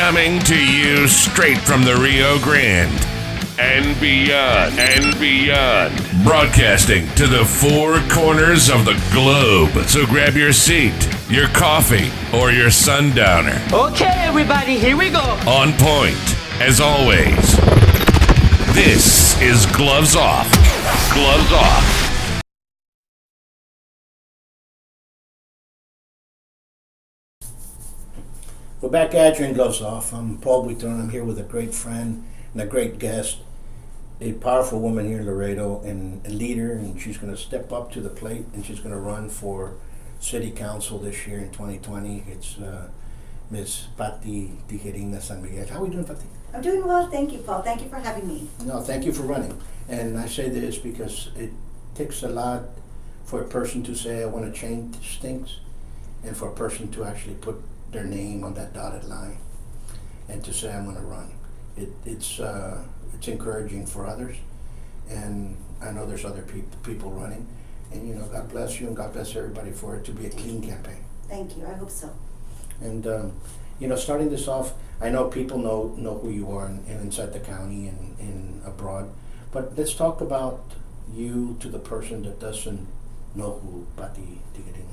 Coming to you straight from the Rio Grande and beyond. Broadcasting to the four corners of the globe. So grab your seat, your coffee, or your sundowner. Okay, everybody, here we go. On point, as always. This is Gloves Off. Gloves Off. We're back at you in Gloves Off. I'm Paul Buitrón. I'm here with a great friend and a great guest, a powerful woman here in Laredo and a leader, and she's going to step up to the plate and she's going to run for City Council this year in 2020. It's Ms. Patty Tijerina SanMiguel. How are we doing, Patty? I'm doing well, thank you, Paul. Thank you for having me. No, thank you for running. And I say this because it takes a lot for a person to say, I want to change things, and for a person to actually put their name on that dotted line and to say I'm going to run. It's encouraging for others, and I know there's other people running, and God bless you and God bless everybody for it to be a clean campaign. Thank you. I hope so. And starting this off, I know people know who you are inside the county and abroad, but let's talk about you to the person that doesn't know who Patty Tijerina is.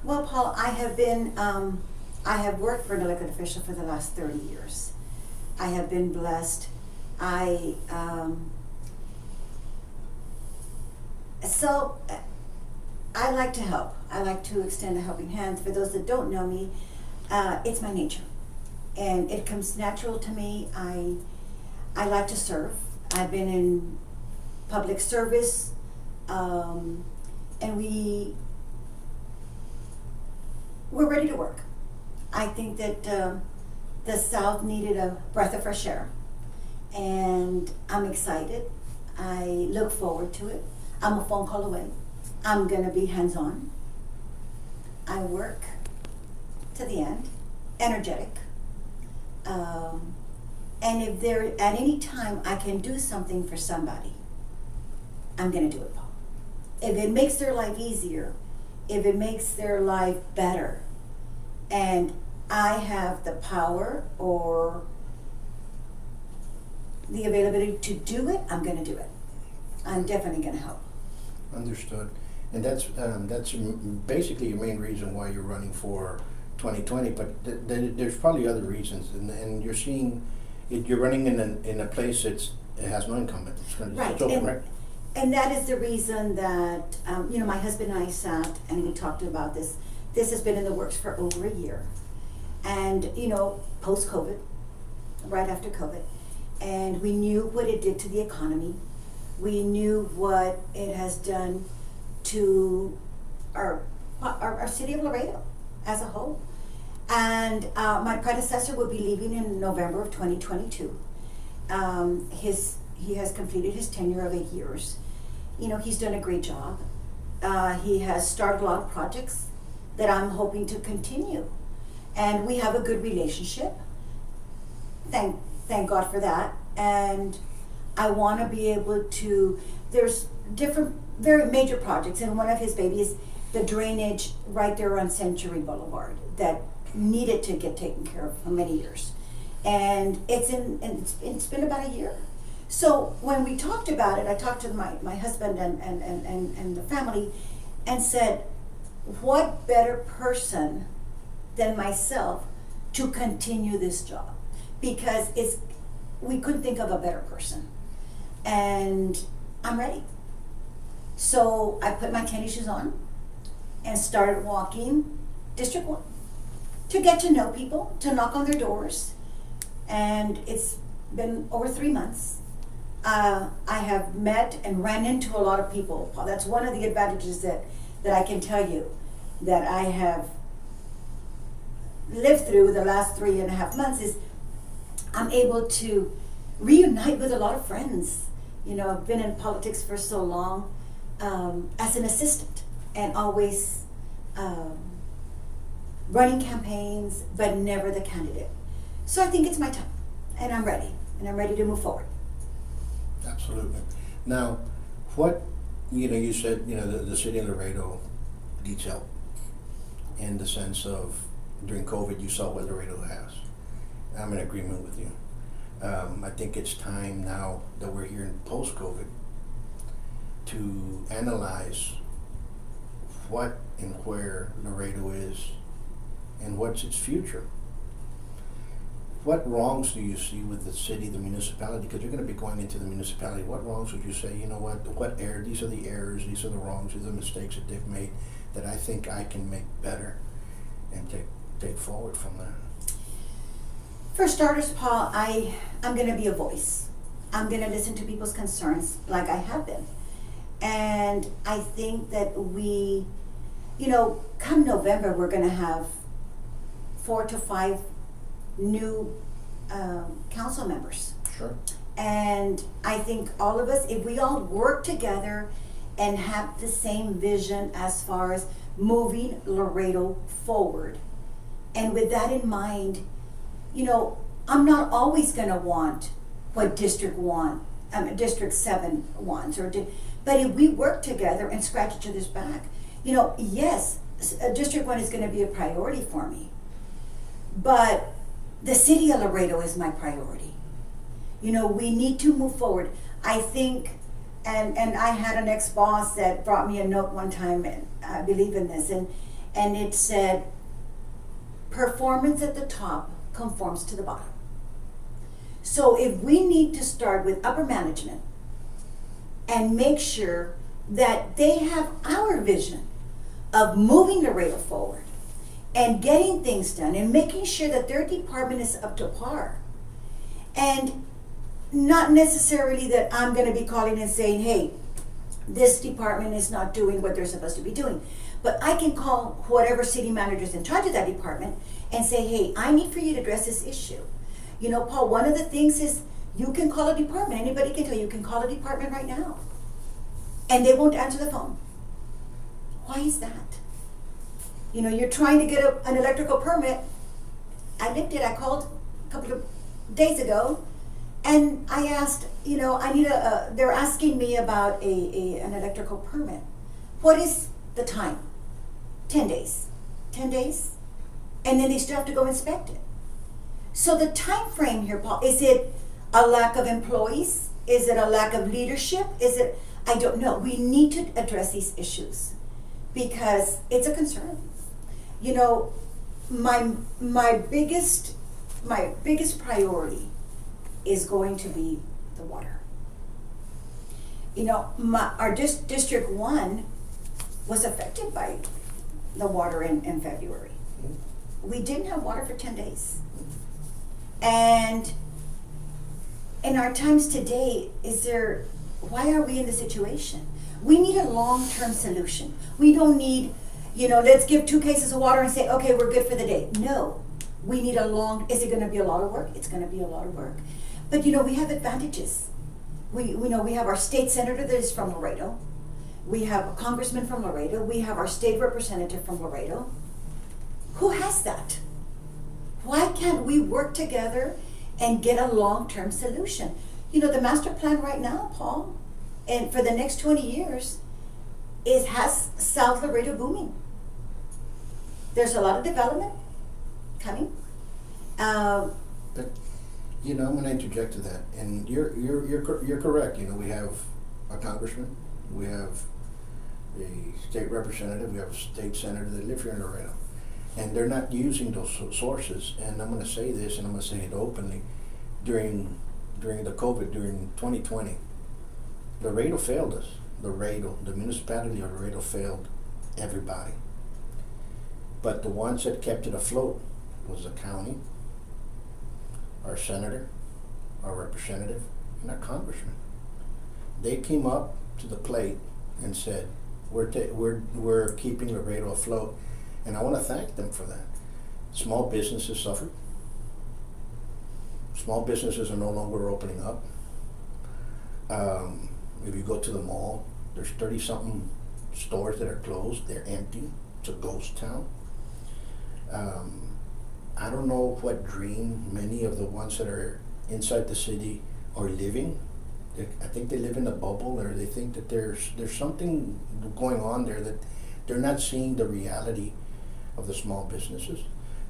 Well, Paul, I have worked for an elected official for the last 30 years. I have been blessed. I like to help. I like to extend a helping hand. For those that don't know me, it's my nature, and it comes natural to me. I like to serve. I've been in public service, and we're ready to work. I think that the South needed a breath of fresh air, and I'm excited. I look forward to it. I'm a phone call away. I'm going to be hands-on. I work to the end, energetic. And if there at any time I can do something for somebody, I'm going to do it, Paul. If it makes their life easier, if it makes their life better, and I have the power or the availability to do it, I'm going to do it. I'm definitely going to help. Understood. And that's basically your main reason why you're running for 2020, but there's probably other reasons, and you're seeing you're running in a place it has no incumbent. Right. Right? And that is the reason that, my husband and I sat and we talked about this. This has been in the works for over a year. And, post-COVID, right after COVID, and we knew what it did to the economy. We knew what it has done to our city of Laredo as a whole. And my predecessor will be leaving in November of 2022. He has completed his tenure of 8 years. He's done a great job. He has started a lot of projects that I'm hoping to continue. And we have a good relationship. Thank God for that. And I want to be able to, there's different, very major projects, and one of his babies, the drainage right there on Century Boulevard that needed to get taken care of for many years. And it's been about a year. So when we talked about it, I talked to my husband and the family and said, what better person than myself to continue this job? Because we couldn't think of a better person. And I'm ready. So I put my tennis shoes on and started walking District 1 to get to know people, to knock on their doors. And it's been over 3 months. I have met and ran into a lot of people. That's one of the advantages that I can tell you that I have lived through the last 3.5 months is I'm able to reunite with a lot of friends. I've been in politics for so long as an assistant and always running campaigns, but never the candidate. So I think it's my time, and I'm ready to move forward. Absolutely. Now, what, you said, the city of Laredo needs help in the sense of during COVID you saw what Laredo has. I'm in agreement with you. I think it's time now that we're here in post-COVID to analyze what and where Laredo is and what's its future. What wrongs do you see with the city, the municipality? Because you're going to be going into the municipality. What wrongs would you say, you know what error, these are the errors, these are the wrongs, these are the mistakes that they've made that I think I can make better and take forward from that? For starters, Paul, I'm going to be a voice. I'm going to listen to people's concerns like I have been. And I think that we, come November, we're going to have 4 to 5 new council members. Sure. And I think all of us, if we all work together and have the same vision as far as moving Laredo forward, and with that in mind, I'm not always going to want what District 7 wants, but if we work together and scratch each other's back, yes, District 1 is going to be a priority for me, but the city of Laredo is my priority. We need to move forward. I think, and I had an ex-boss that brought me a note one time, and I believe in this, and it said, performance at the top conforms to the bottom. So if we need to start with upper management and make sure that they have our vision of moving Laredo forward and getting things done and making sure that their department is up to par, and not necessarily that I'm going to be calling and saying, hey, this department is not doing what they're supposed to be doing. But I can call whatever city manager is in charge of that department and say, hey, I need for you to address this issue. Paul, one of the things is you can call a department. Anybody can tell you can call a department right now, and they won't answer the phone. Why is that? You're trying to get an electrical permit. I called a couple of days ago, and I asked, they're asking me about an electrical permit. What is the time? 10 days. 10 days? And then they still have to go inspect it. So the time frame here, Paul, is it a lack of employees? Is it a lack of leadership? I don't know. We need to address these issues because it's a concern. My biggest priority is going to be the water. Our District 1 was affected by the water in February. We didn't have water for 10 days. And in our times today, why are we in this situation? We need a long-term solution. We don't need, let's give 2 cases of water and say, okay, we're good for the day. No, we need is it gonna be a lot of work? It's gonna be a lot of work. But we have advantages. We have our state senator that is from Laredo. We have a congressman from Laredo. We have our state representative from Laredo. Who has that? Why can't we work together and get a long-term solution? The master plan right now, Paul, and for the next 20 years, has South Laredo booming. There's a lot of development coming. But I'm going to interject to that, and you're correct. We have a congressman, we have a state representative, we have a state senator that live here in Laredo, and they're not using those sources. And I'm going to say this, and I'm going to say it openly. During the COVID, during 2020, Laredo failed us. The municipality of Laredo failed everybody. But the ones that kept it afloat was the county, our senator, our representative, and our congressman. They came up to the plate and said, we're keeping Laredo afloat, and I want to thank them for that. Small businesses suffered. Small businesses are no longer opening up. If you go to the mall, there's 30-something stores that are closed. They're empty. It's a ghost town. I don't know what dream many of the ones that are inside the city are living. I think they live in a bubble, or they think that there's something going on there that they're not seeing the reality of the small businesses.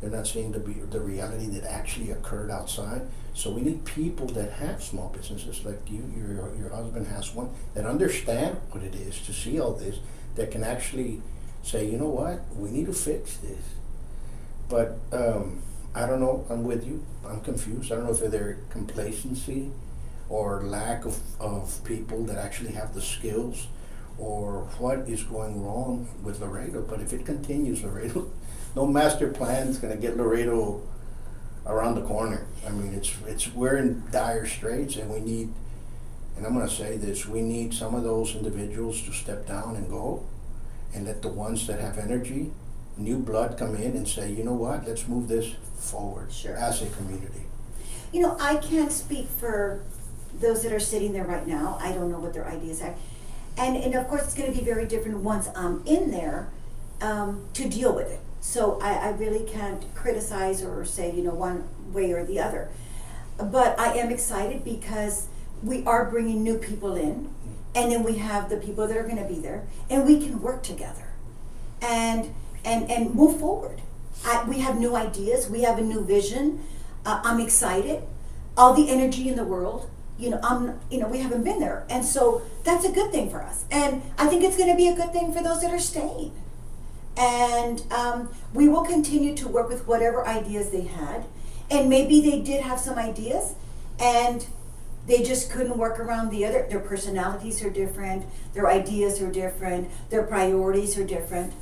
They're not seeing the reality that actually occurred outside. So we need people that have small businesses like you, your husband has one, that understand what it is to see all this, that can actually say, you know what, we need to fix this. But I don't know, I'm with you, I'm confused. I don't know if they're complacency or lack of people that actually have the skills, or what is going wrong with Laredo. But if it continues, Laredo, no master plan is going to get Laredo around the corner. I mean, we're in dire straits, and we need, and I'm going to say this, we need some of those individuals to step down and go, and let the ones that have energy, new blood, come in and say, you know what, let's move this forward. Sure. As a community. You know, I can't speak for those that are sitting there right now. I don't know what their ideas are. And of course, it's going to be very different once I'm in there to deal with it. So I really can't criticize or say, you know, one way or the other. But I am excited because we are bringing new people in, and then we have the people that are going to be there, and we can work together and move forward. We have new ideas. We have a new vision. I'm excited. All the energy in the world. We haven't been there, and so that's a good thing for us. And I think it's going to be a good thing for those that are staying. And we will continue to work with whatever ideas they had, and maybe they did have some ideas, and they just couldn't work around the other. Their personalities are different. Their ideas are different. Their priorities are different.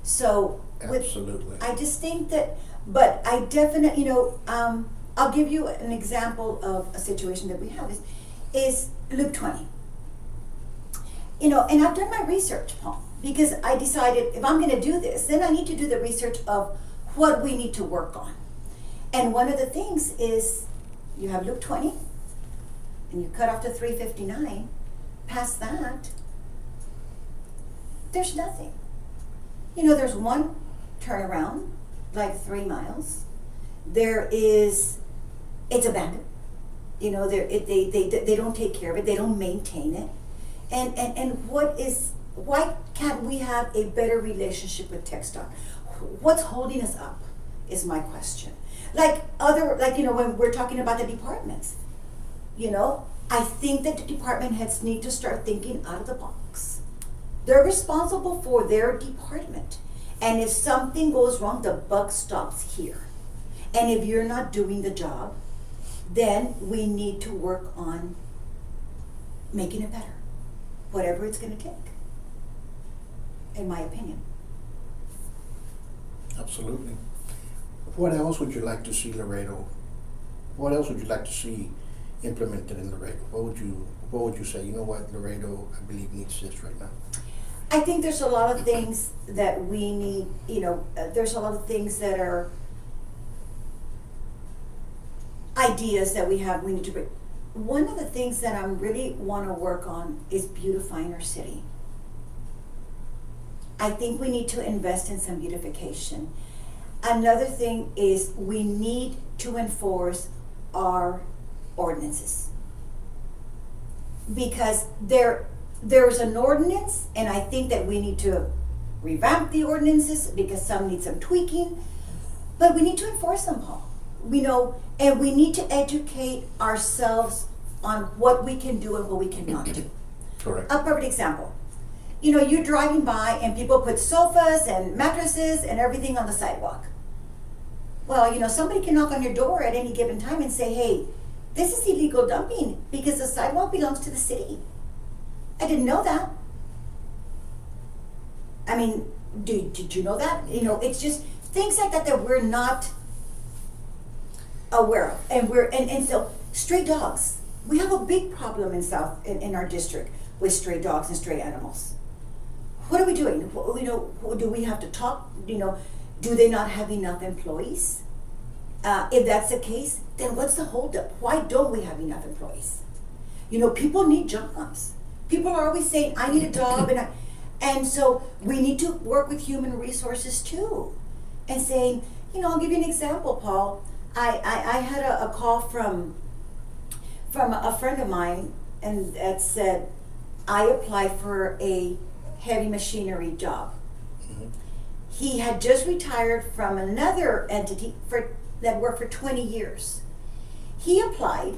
So, absolutely, I just think that. But I definitely, I'll give you an example of a situation that we have is Loop 20. And I've done my research, Paul, because I decided if I'm going to do this, then I need to do the research of what we need to work on. And one of the things is you have Loop 20, and you cut off to 359. Past that, there's nothing. There's one turnaround, like 3 miles. It's abandoned. They don't take care of it. They don't maintain it. And why can't we have a better relationship with TxDOT? What's holding us up is my question. When we're talking about the departments, I think that the department heads need to start thinking out of the box. They're responsible for their department. And if something goes wrong, the buck stops here. And if you're not doing the job, then we need to work on making it better, whatever it's going to take, in my opinion. Absolutely. What else would you like to see Laredo? What else would you like to see implemented in Laredo? What would you say? You know what, Laredo, I believe, needs this right now. I think there's a lot of things that we need. There's a lot of things that are ideas that we need to bring. One of the things that I really want to work on is beautifying our city. I think we need to invest in some beautification. Another thing is we need to enforce our ordinances. Because there's an ordinance, and I think that we need to revamp the ordinances because some need some tweaking, but we need to enforce them, Paul. And we need to educate ourselves on what we can do and what we cannot do. Correct. A perfect example. You're driving by and people put sofas and mattresses and everything on the sidewalk. Well, somebody can knock on your door at any given time and say, hey, this is illegal dumping because the sidewalk belongs to the city. I didn't know that. I mean, did you know that? It's just things like that we're not aware of. And so stray dogs. We have a big problem in our district with stray dogs and stray animals. What are we doing? Do we have to talk? Do they not have enough employees? If that's the case, then what's the holdup? Why don't we have enough employees? People need jobs. People are always saying, I need a job, and so we need to work with human resources too. And saying, I'll give you an example, Paul. I had a call from a friend of mine, and that said, I applied for a heavy machinery job. Mm-hmm. He had just retired from another entity that worked for 20 years. He applied.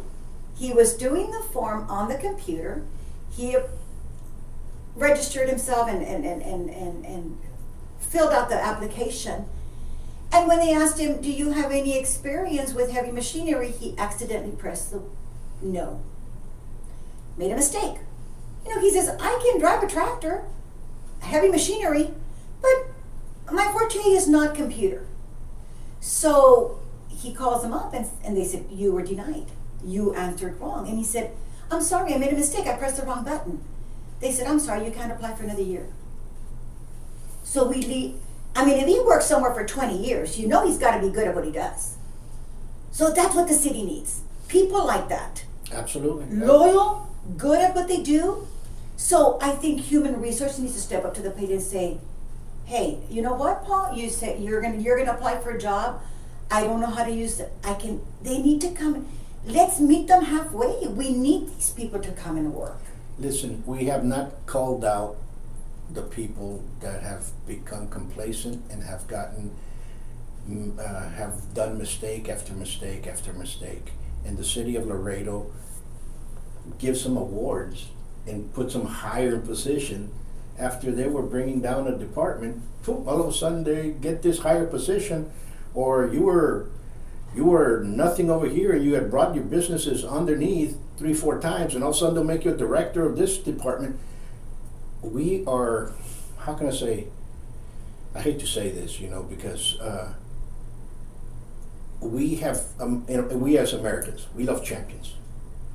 He was doing the form on the computer. He registered himself and filled out the application. And when they asked him, do you have any experience with heavy machinery, he accidentally pressed the no. Made a mistake. He says, I can drive a tractor, heavy machinery, but my forte is not computer. So he calls them up and they said, you were denied. You answered wrong. And he said, I'm sorry, I made a mistake. I pressed the wrong button. They said, I'm sorry, you can't apply for another year. So if he works somewhere for 20 years, he's got to be good at what he does. So that's what the city needs. People like that. Absolutely. Loyal, good at what they do. So I think human resources needs to step up to the plate and say, hey, you know what, Paul? You said you're gonna apply for a job. I don't know how to use it. They need to come. Let's meet them halfway. We need these people to come and work. Listen, we have not called out the people that have become complacent and have done mistake after mistake after mistake. And the city of Laredo gives them awards and puts them higher in position after they were bringing down a department. All of a sudden they get this higher position, or you were nothing over here and you had brought your businesses underneath 3-4 times, and all of a sudden they'll make you a director of this department. We are, how can I say, I hate to say this, because we as Americans, we love champions,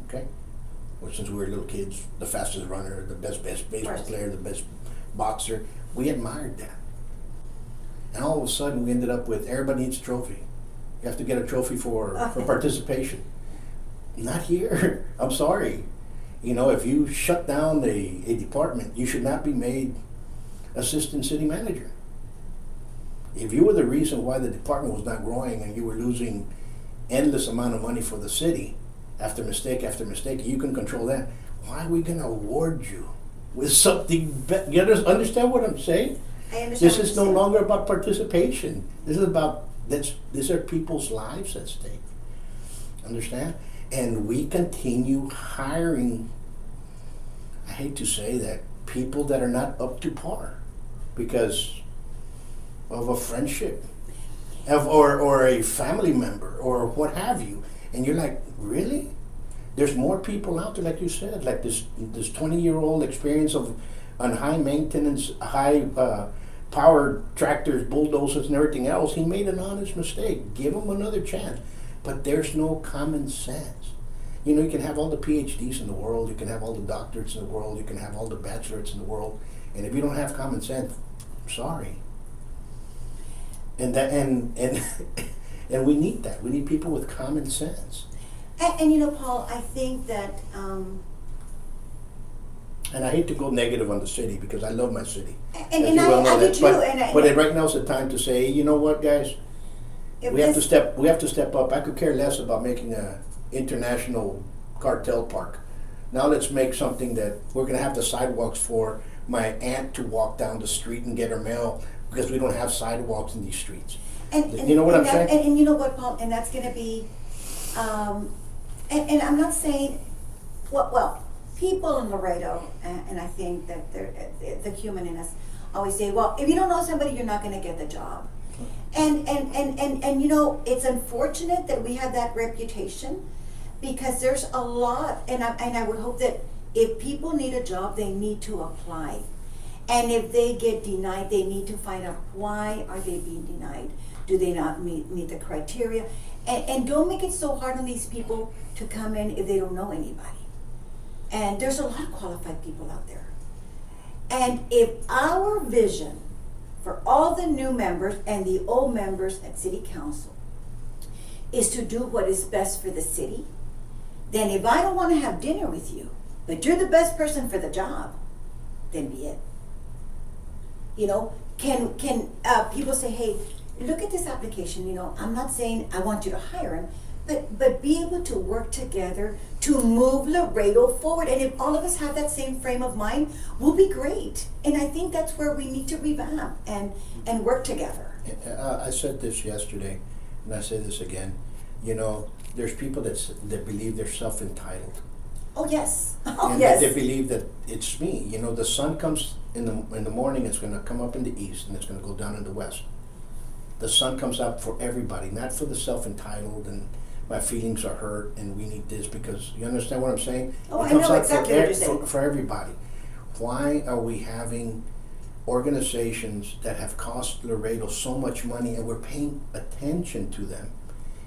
okay? Well, since we were little kids, the fastest runner, the best baseball player, the best boxer, we admired that. And all of a sudden we ended up with everybody needs a trophy. You have to get a trophy for participation. Not here. I'm sorry. If you shut down a department, you should not be made assistant city manager. If you were the reason why the department was not growing and you were losing endless amount of money for the city after mistake, you can control that. Why are we going to award you with something better? You understand what I'm saying? I understand. This is no longer about participation. This is about, these are people's lives at stake. Understand? And we continue hiring, I hate to say that, people that are not up to par because of a friendship or a family member or what have you. And you're like, really? There's more people out there, like you said, like this 20-year-old experience on high maintenance, high power tractors, bulldozers, and everything else. He made an honest mistake. Give him another chance. But there's no common sense. You can have all the PhDs in the world, you can have all the doctorates in the world, you can have all the bachelorates in the world, and if you don't have common sense, I'm sorry. And we need that. We need people with common sense. And Paul, I think that and I hate to go negative on the city because I love my city. And I do too. But right now is the time to say, you know what, guys, we have to step up. I could care less about making a international cartel park. Now let's make something that we're going to have the sidewalks for my aunt to walk down the street and get her mail because we don't have sidewalks in these streets. And you know what I'm saying? And you know what, Paul? And that's going to be, and I'm not saying, well, people in Laredo, and I think that the human in us always say, well, if you don't know somebody, you're not going to get the job. And it's unfortunate that we have that reputation because there's a lot, and I would hope that if people need a job, they need to apply. And if they get denied, they need to find out why are they being denied. Do they not meet the criteria? And don't make it so hard on these people to come in if they don't know anybody. And there's a lot of qualified people out there. And if our vision for all the new members and the old members at City Council is to do what is best for the city, then if I don't want to have dinner with you, but you're the best person for the job, then be it. Can people say, hey, look at this application, I'm not saying I want you to hire him, But be able to work together to move Laredo forward. And if all of us have that same frame of mind, we'll be great. And I think that's where we need to revamp and work together. I said this yesterday, and I say this again. You know, there's people that believe they're self-entitled. Oh, yes. Oh, And yes. they believe that it's me. You know, the sun comes in the morning, it's going to come up in the east, and it's going to go down in the west. The sun comes up for everybody, not for the self-entitled and my feelings are hurt and we need this, because you understand what I'm saying? Oh, It I comes know out exactly what you're saying. for everybody. Why are we having organizations that have cost Laredo so much money and we're paying attention to them?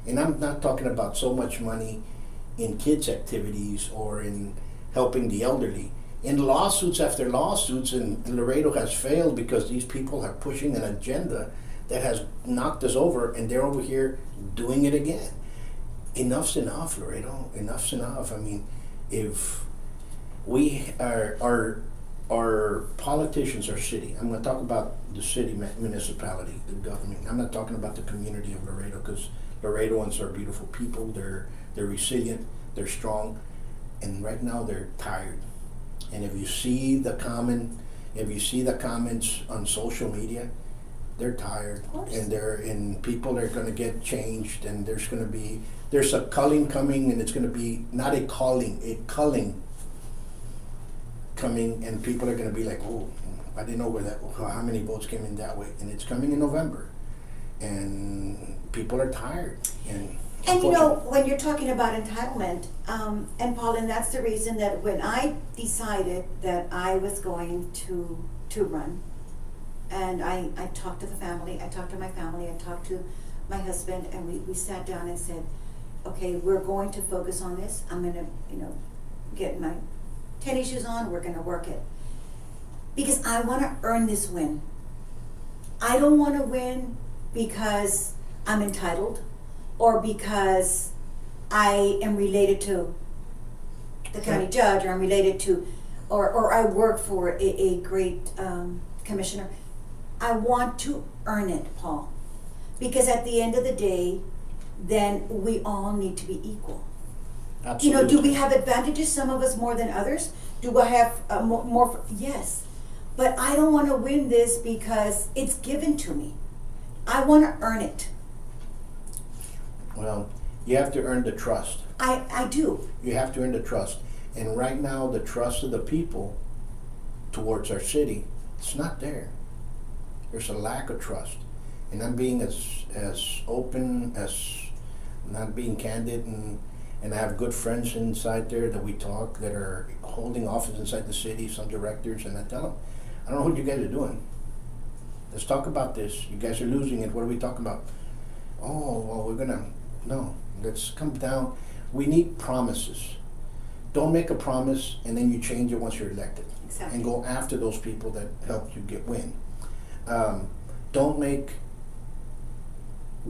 And I'm not talking about so much money in kids' activities or in helping the elderly. In lawsuits after lawsuits, and Laredo has failed because these people are pushing an agenda that has knocked us over, and they're over here doing it again. Enough's enough, Laredo. Enough's enough. I mean, if we our politicians, our city, I'm going to talk about the city, municipality, the government. I'm not talking about the community of Laredo, because Laredoans are beautiful people. They're resilient. They're strong, and right now they're tired. And if you see the comments on social media, they're tired, and people are going to get changed, and there's a culling coming, and it's going to be not a calling, a culling coming, and people are going to be like, oh, I didn't know how many votes came in that way, and it's coming in November, and people are tired, and you know, when you're talking about entitlement, and Paul, and that's the reason that when I decided that I was going to run, and I talked to the family, I talked to my family, I talked to my husband, and we sat down and said, okay, we're going to focus on this. I'm going to, get my tennis shoes on, we're going to work it. Because I want to earn this win. I don't want to win because I'm entitled or because I am related to the county judge, or I'm related to, or I work for a great commissioner. I want to earn it, Paul. Because at the end of the day, then we all need to be equal. Absolutely. Do we have advantages, some of us more than others? Do I have more? Yes. But I don't want to win this because it's given to me. I want to earn it. Well, you have to earn the trust. I do. You have to earn the trust. And right now, the trust of the people towards our city, it's not there. There's a lack of trust. And I'm being as open, as not being candid, and I have good friends inside there that we talk that are holding office inside the city, some directors, and I tell them, I don't know what you guys are doing. Let's talk about this. You guys are losing it. What are we talking about? Oh, well, no, let's come down. We need promises. Don't make a promise and then you change it once you're elected. Exactly. And go after those people that helped you win. Don't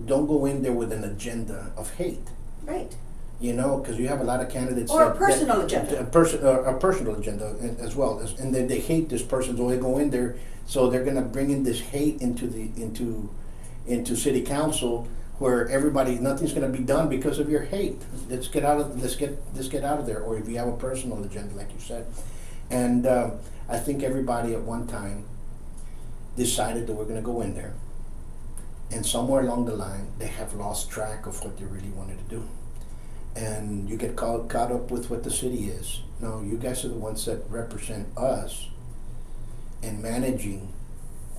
go in there with an agenda of hate. Right. Because you have a lot of candidates. Or a personal agenda. A personal agenda as well. And then they hate this person, so they go in there. So they're going to bring in this hate into city council, where nothing's going to be done because of your hate. Let's get out of there. Or if you have a personal agenda, like you said. And I think everybody at one time decided that we're going to go in there. And somewhere along the line, they have lost track of what they really wanted to do. And you get caught up with what the city is. No, you guys are the ones that represent us in managing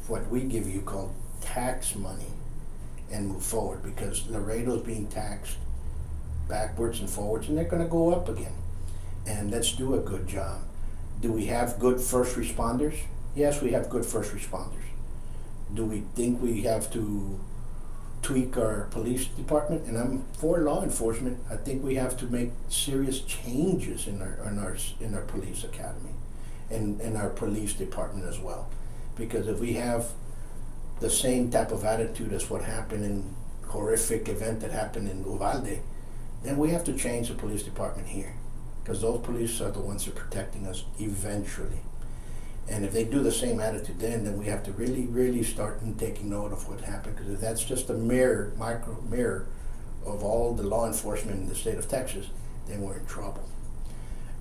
what we give you called tax money and move forward, because Laredo's being taxed backwards and forwards, and they're going to go up again. And let's do a good job. Do we have good first responders? Yes, we have good first responders. Do we think we have to tweak our police department? And I'm for law enforcement. I think we have to make serious changes in our police academy and in our police department as well. Because if we have the same type of attitude as what happened in horrific event that happened in Uvalde, then we have to change the police department here. Because those police are the ones that are protecting us eventually. And if they do the same attitude then we have to really, really start taking note of what happened. Because if that's just a micro mirror of all the law enforcement in the state of Texas, then we're in trouble.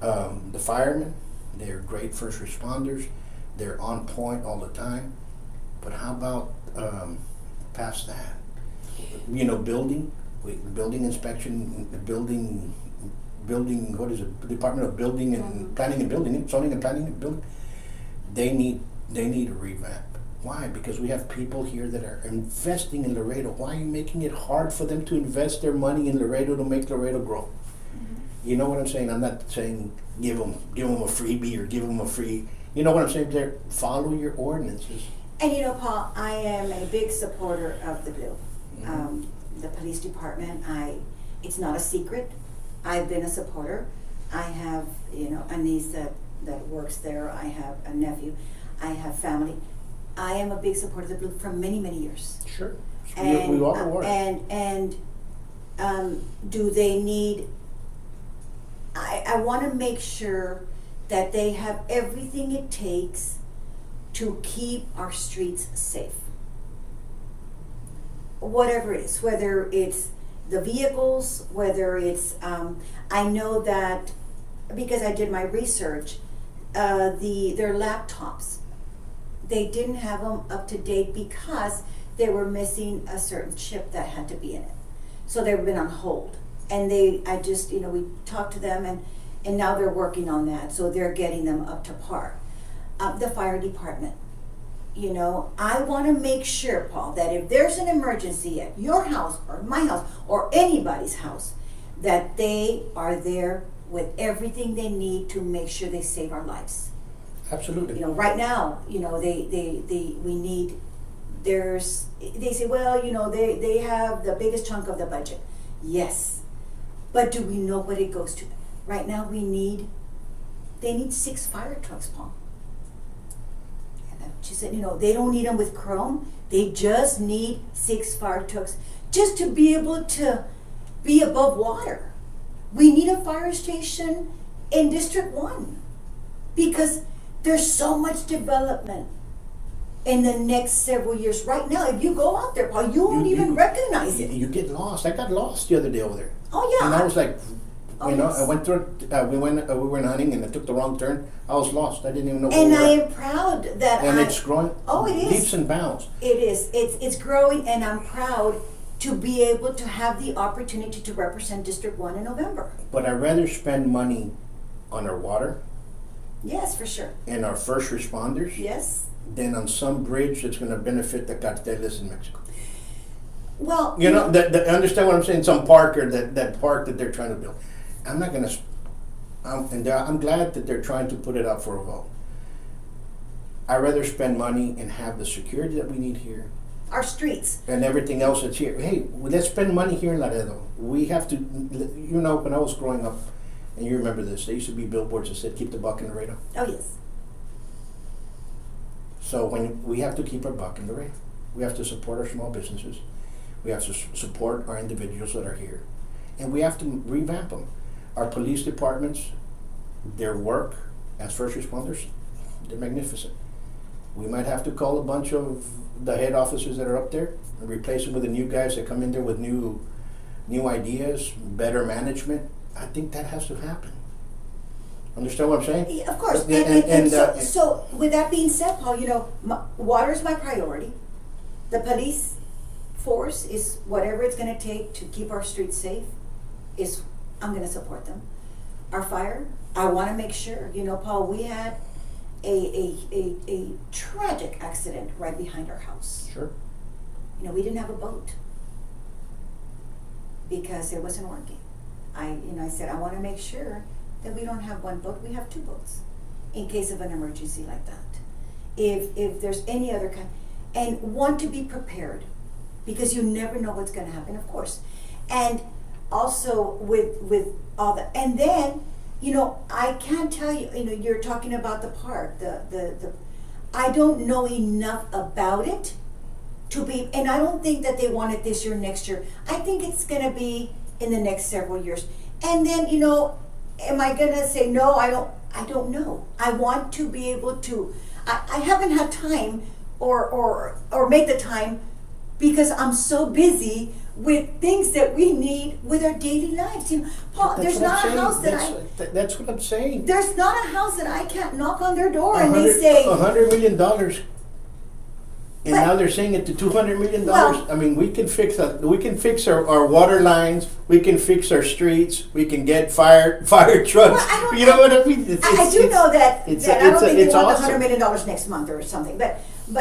The firemen, they're great first responders. They're on point all the time. But how about past that? Building inspection, building, what is it? Department of Building and Planning and Building, Zoning and Planning and Building. They need a revamp. Why? Because we have people here that are investing in Laredo. Why are you making it hard for them to invest their money in Laredo to make Laredo grow? You know what I'm saying? I'm not saying give them a freebie or give them a free. You know what I'm saying? Follow your ordinances. And Paul, I am a big supporter of the Blue. The police department, it's not a secret. I've been a supporter. I have, a niece that works there. I have a nephew. I have family. I am a big supporter of the Blue for many, many years. Sure. And, we all are. And do they need, I want to make sure that they have everything it takes to keep our streets safe. Whatever it is, whether it's the vehicles, whether it's, I know that, because I did my research, their laptops, they didn't have them up to date because they were missing a certain chip that had to be in it. So they've been on hold. And we talked to them and now they're working on that. So they're getting them up to par. The fire department, I want to make sure, Paul, that if there's an emergency at your house or my house or anybody's house, that they are there with everything they need to make sure they save our lives. Absolutely. Right now, they say, well, they have the biggest chunk of the budget. Yes. But do we know what it goes to? Right now they need 6 fire trucks, Paul. And she said, they don't need them with chrome. They just need 6 fire trucks just to be able to be above water. We need a fire station in District 1 because there's so much development in the next several years. Right now, if you go out there, Paul, you won't even recognize it. You get lost. I got lost the other day over there. Oh yeah. And I was like, yes. I went through. We were hunting, and I took the wrong turn. I was lost. I didn't even know. And where I we were. am proud that And it's growing. Oh, it is. Leaps and bounds. It is. It's growing, and I'm proud to be able to have the opportunity to represent District 1 in November. But I'd rather spend money on our water Yes, for sure. and our first responders Yes. than on some bridge that's going to benefit the carteles in Mexico. Well, Understand what I'm saying? Some park or that park that they're trying to build. I'm not going to. I'm glad that they're trying to put it up for a vote. I'd rather spend money and have the security that we need here our streets. and everything else that's here. Hey, let's spend money here in Laredo. We have to. When I was growing up, and you remember this, there used to be billboards that said "Keep the buck in Laredo." Oh yes. So when we have to keep our buck in Laredo, we have to support our small businesses. We have to support our individuals that are here, and we have to revamp them. Our police departments, their work as first responders, they're magnificent. We might have to call a bunch of the head officers that are up there and replace them with the new guys that come in there with new ideas, better management. I think that has to happen. Understand what I'm saying? Yeah, of course. So with that being said, Paul, water is my priority. The police force is whatever it's going to take to keep our streets safe. I'm going to support them. Our fire, I want to make sure. Paul, we had a tragic accident right behind our house. Sure. We didn't have a boat because it wasn't working. I said I want to make sure that we don't have one boat, we have 2 boats in case of an emergency like that. If there's any other kind, and want to be prepared because you never know what's going to happen, of course. And also with all that, and then I can't tell you. You're talking about the park. The I don't know enough about it to be, and I don't think that they want it this year, next year. I think it's going to be in the next several years. And then am I going to say no? I don't know. I want to be able to. I haven't had time or make the time because I'm so busy with things that we need with our daily lives. You know, Paul, That's there's what I'm not a saying. house that That's what I'm saying. there's not a house that I can't knock on their door and they say, $100 million. And But- now they're saying it to $200 million. Well- I mean, we can fix our water lines. We can fix our streets. We can get fire trucks. Well, I don't- You know what I mean? I do know that, it's- that I don't think it's they want awesome. $100 million next month or something, but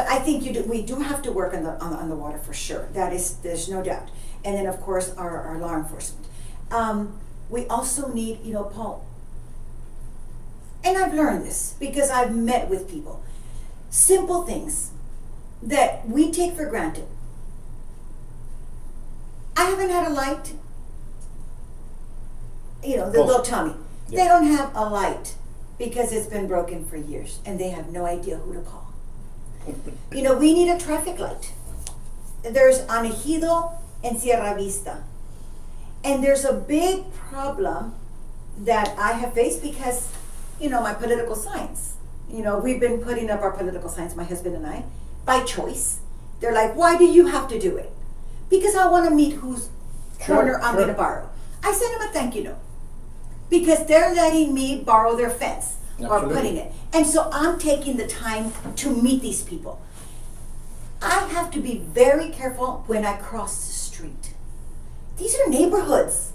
I think we do have to work on the water for sure. There's no doubt. And then of course our law enforcement. We also need, you know, Paul, and I've learned this because I've met with people, simple things that we take for granted. I haven't had a light. You know, they'll tell me Yeah. they don't have a light because it's been broken for years and they have no idea who to call. You know, we need a traffic light. There's on Ejido and Sierra Vista. And there's a big problem that I have faced because, you know, my political science. You know, we've been putting up our political science, my husband and I, by choice. They're like, why do you have to do it? Because I want to meet whose corner I'm going to borrow. I sent them a thank you note because they're letting me borrow their fence or Absolutely. putting it. And so I'm taking the time to meet these people. I have to be very careful when I cross the street. These are neighborhoods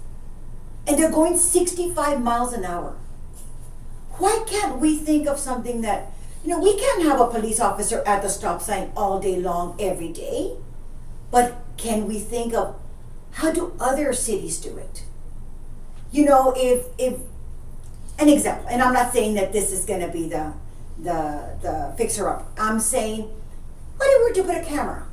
and they're going 65 miles an hour. Why can't we think of something that, you know, we can't have a police officer at the stop sign all day long every day, but can we think of how do other cities do it? You know, if an example, and I'm not saying that this is going to be the fixer up. I'm saying, what if we were to put a camera?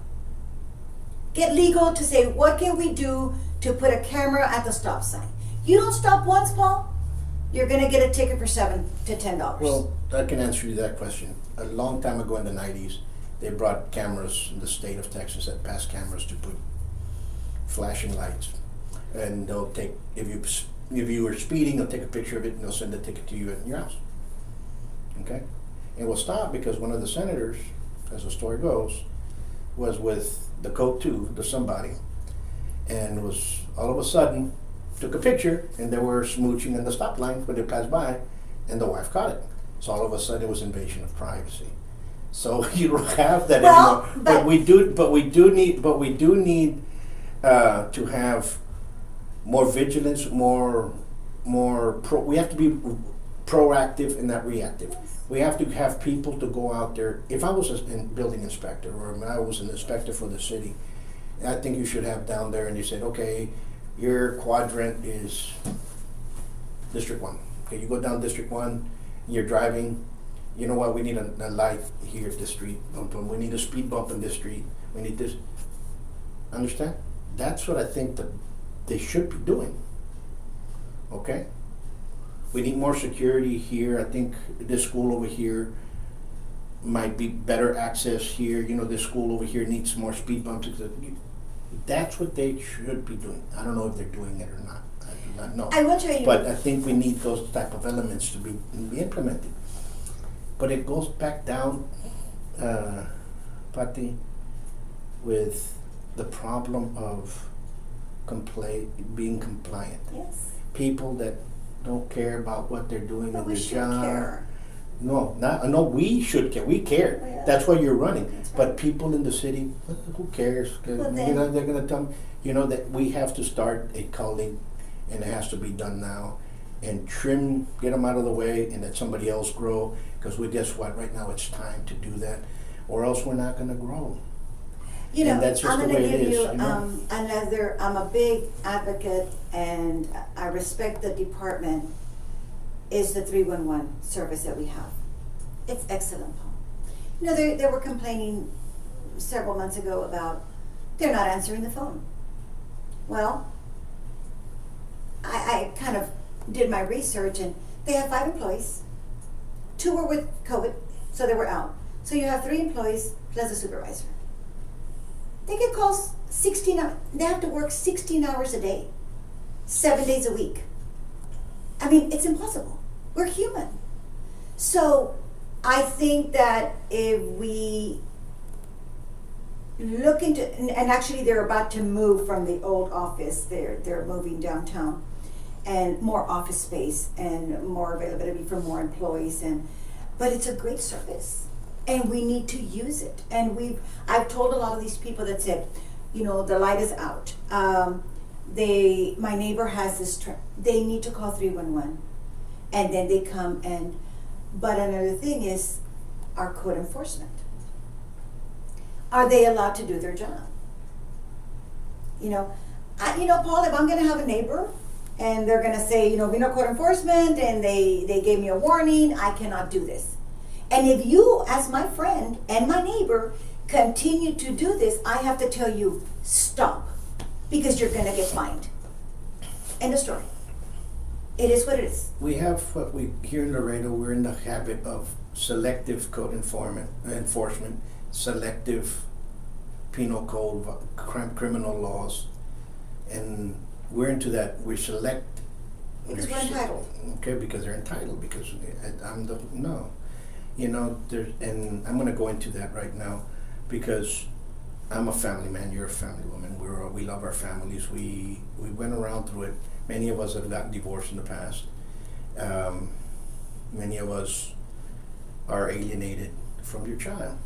Get legal to say, what can we do to put a camera at the stop sign? You don't stop once, Paul, you're going to get a ticket for $7 to $10. Well, I can answer you that question. A long time ago in the 90s, they brought cameras in the state of Texas that passed cameras to put flashing lights. And they'll take, if you were speeding, they'll take a picture of it and they'll send a ticket to you at your house. Okay? And we'll stop because one of the senators, as the story goes, was with the Coke 2, the somebody, and was all of a sudden took a picture and they were smooching in the stop line when they passed by and the wife caught it. So all of a sudden it was invasion of privacy. So you don't have that Well, anymore. But we do need to have more vigilance, we have to be proactive and not reactive. We have to have people to go out there. If I was a building inspector or I was an inspector for the city, I think you should have down there and you said, okay, your quadrant is District 1. Okay, you go down District 1, you're driving, you know what, we need a light here at this street. We need a speed bump in this street. We need this. Understand? That's what I think that they should be doing. Okay? We need more security here. I think this school over here might be better access here. You know, this school over here needs more speed bumps. That's what they should be doing. I don't know if they're doing it or not. I do not know. I will tell you. But I think we need those type of elements to be implemented. But it goes back down, Patty, with the problem of being compliant. Yes. People that don't care about what they're doing But in we their should job. care. No, we should care. We care. Oh, yeah. That's why you're running. That's right. But people in the city, who cares? 'Cause, Well, you then- know, they're going to tell me, you know, that we have to start a culling, and it has to be done now, and get them out of the way, and let somebody else grow. Because guess what? Right now, it's time to do that, or else we're not going to grow. You know, And that's just I'm the going to way it give is, you you know? another. I'm a big advocate, and I respect the department. Is the 311 service that we have? It's excellent, Paul. You know, they were complaining several months ago about they're not answering the phone. Well, I kind of did my research, and they have 5 employees. 2 were with COVID, so they were out. So you have 3 employees plus a supervisor. They get calls 16 hours. They have to work 16 hours a day, 7 days a week. I mean, it's impossible. We're human. So I think that if we looking to, and actually they're about to move from the old office. They're moving downtown, and more office space and more availability for more employees. But it's a great service, and we need to use it. And I've told a lot of these people that said, you know, the light is out. My neighbor has this. They need to call 311, and then they come and. But another thing is, our code enforcement. Are they allowed to do their job? You know, Paul, if I'm going to have a neighbor and they're going to say, you know, we know code enforcement and they gave me a warning, I cannot do this. And if you, as my friend and my neighbor, continue to do this, I have to tell you, stop, because you're going to get fined. End of story. It is what it is. We have here in Laredo, we're in the habit of selective code enforcement, selective penal code, criminal laws, and we're into that. We select. Because we're entitled. Okay, because they're entitled. Because you know, and I'm going to go into that right now, because I'm a family man. You're a family woman. We love our families. We went around through it. Many of us have gotten divorced in the past. Many of us are alienated from your child.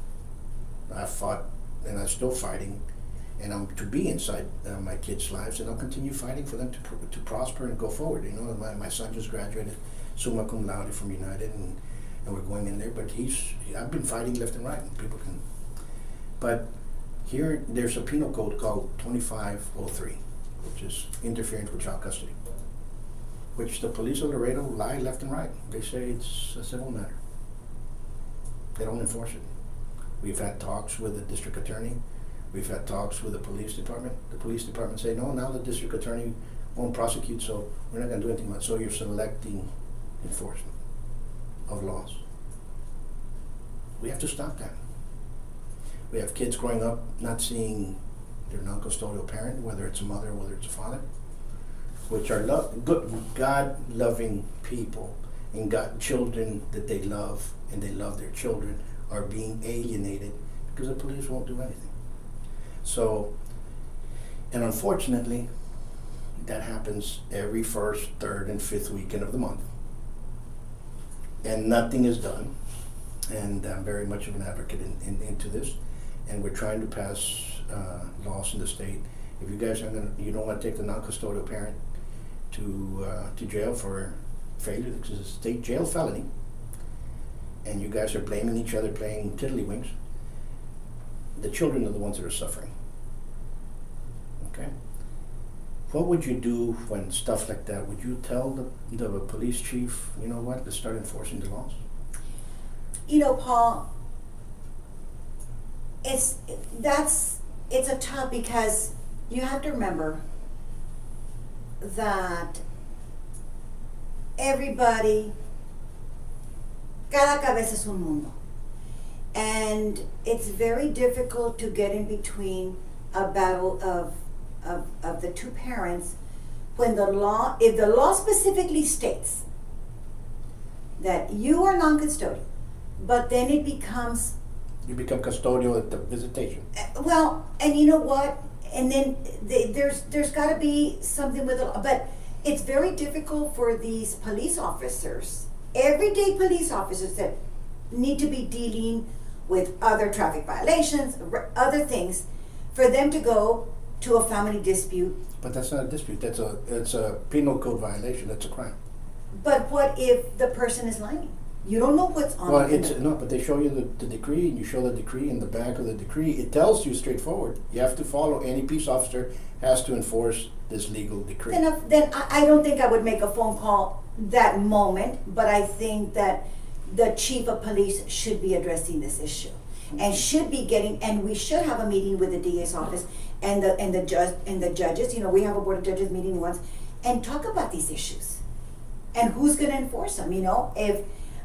I fought, and I'm still fighting, and I'm to be inside my kids' lives, and I'll continue fighting for them to prosper and go forward. You know, my son just graduated summa cum laude from United, and we're going in there. But I've been fighting left and right, and people can. But here, there's a penal code called 2503, which is interference with child custody, which the police of Laredo lie left and right. They say it's a civil matter. They don't enforce it. We've had talks with the district attorney. We've had talks with the police department. The police department say, no, now the district attorney won't prosecute, so we're not going to do anything about it. So you're selecting enforcement of laws. We have to stop that. We have kids growing up not seeing their non-custodial parent, whether it's a mother or whether it's a father, which are good, God-loving people, and got children that they love, and they love their children, are being alienated because the police won't do anything. So, and unfortunately, that happens every first, third, and fifth weekend of the month. And nothing is done. And I'm very much of an advocate into this. And we're trying to pass laws in the state. If you guys you don't want to take the non-custodial parent to jail for failure, because it's a state jail felony, and you guys are blaming each other, playing tiddlywinks, the children are the ones that are suffering. Okay? What would you do when stuff like that? Would you tell the police chief, you know what, let's start enforcing the laws? You know, Paul, it's a tough, because you have to remember that everybody, cada cabeza es un mundo, and it's very difficult to get in between a battle of the two parents when if the law specifically states that you are non-custodial, but then it becomes, you become custodial at the visitation. Well, and you know what? And then there's got to be something with it. But it's very difficult for these police officers, everyday police officers that need to be dealing with other traffic violations, other things, for them to go to a family dispute. But that's not a dispute. It's a penal code violation. That's a crime. But what if the person is lying? You don't know what's on it. No, but they show you the decree, and you show the decree in the back of the decree. It tells you straightforward. You have to follow. Any peace officer has to enforce this legal decree. Then I don't think I would make a phone call that moment, but I think that the chief of police should be addressing this issue, and should be getting. And we should have a meeting with the DA's office and the judges. You know, we have a board of judges meeting once, and talk about these issues, and who's going to enforce them. You know,